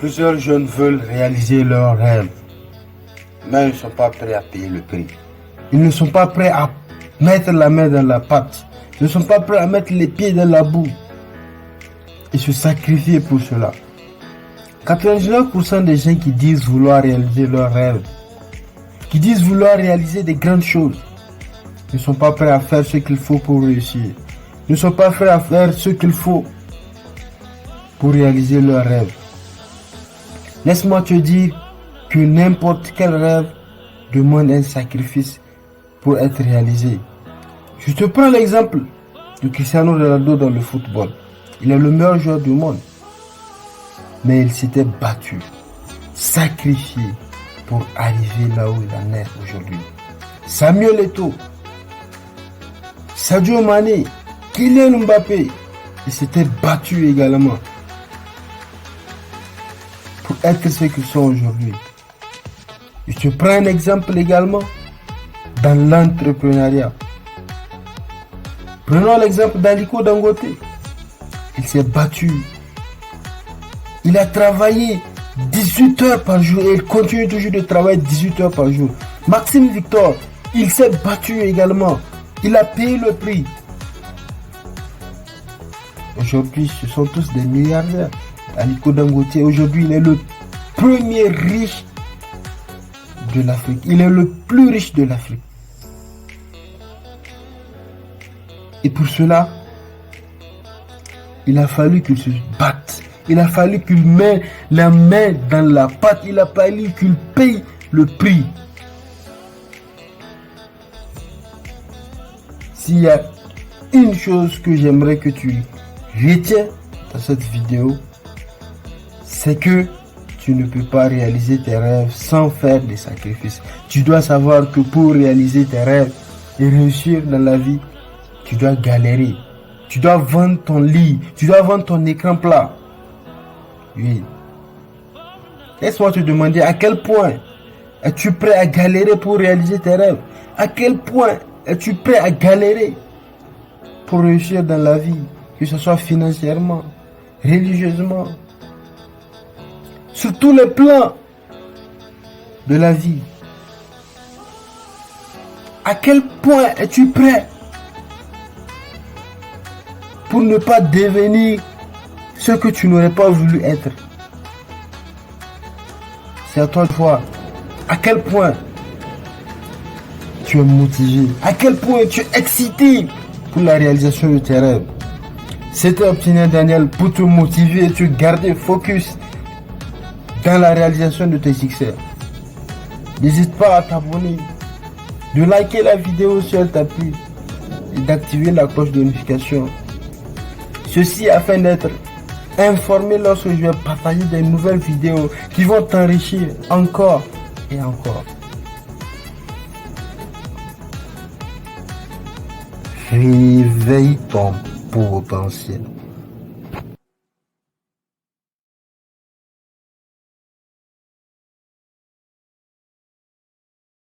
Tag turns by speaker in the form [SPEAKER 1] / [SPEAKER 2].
[SPEAKER 1] Plusieurs jeunes veulent réaliser leurs rêves, mais ils ne sont pas prêts à payer le prix. Ils ne sont pas prêts à mettre la main dans la pâte. Ils ne sont pas prêts à mettre les pieds dans la boue et se sacrifier pour cela. 99% des gens qui disent vouloir réaliser leurs rêves, qui disent vouloir réaliser des grandes choses, ne sont pas prêts à faire ce qu'il faut pour réussir. Ne sont pas prêts à faire ce qu'il faut pour réaliser leurs rêves. Laisse-moi te dire que n'importe quel rêve demande un sacrifice pour être réalisé. Je te prends l'exemple de Cristiano Ronaldo dans le football. Il est le meilleur joueur du monde. Mais il s'était battu, sacrifié pour arriver là où il en est aujourd'hui. Samuel Eto'o, Sadio Mané, Kylian Mbappé, ils s'étaient battus également pour être ce qu'ils sont aujourd'hui. Je te prends un exemple également dans l'entrepreneuriat. Prenons l'exemple d'Aliko Dangote. Il s'est battu. Il a travaillé 18 heures par jour et il continue toujours de travailler 18 heures par jour. Maxime Victor, il s'est battu également. Il a payé le prix. Aujourd'hui, ce sont tous des milliardaires. Aliko Dangote, aujourd'hui, il est le premier riche de l'Afrique. Il est le plus riche de l'Afrique. Et pour cela, il a fallu qu'il se batte. Il a fallu qu'il mette la main dans la pâte. Il a fallu qu'il paye le prix. S'il y a une chose que j'aimerais que tu retiens dans cette vidéo, c'est que tu ne peux pas réaliser tes rêves sans faire des sacrifices. Tu dois savoir que pour réaliser tes rêves et réussir dans la vie, tu dois galérer. Tu dois vendre ton lit. Tu dois vendre ton écran plat. Oui. Laisse-moi te demander à quel point es-tu prêt à galérer pour réaliser tes rêves? À quel point es-tu prêt à galérer pour réussir dans la vie? Que ce soit financièrement, religieusement, sur tous les plans de la vie. À quel point es-tu prêt pour ne pas devenir ce que tu n'aurais pas voulu être? C'est à toi de voir à quel point tu es motivé, à quel point tu es excité pour la réalisation de tes rêves. C'était Optinien Daniel pour te motiver et te garder focus dans la réalisation de tes succès. N'hésite pas à t'abonner, de liker la vidéo si elle t'a plu et d'activer la cloche de notification. Ceci afin d'être informé lorsque je vais partager des nouvelles vidéos qui vont t'enrichir encore et encore. Réveille ton potentiel.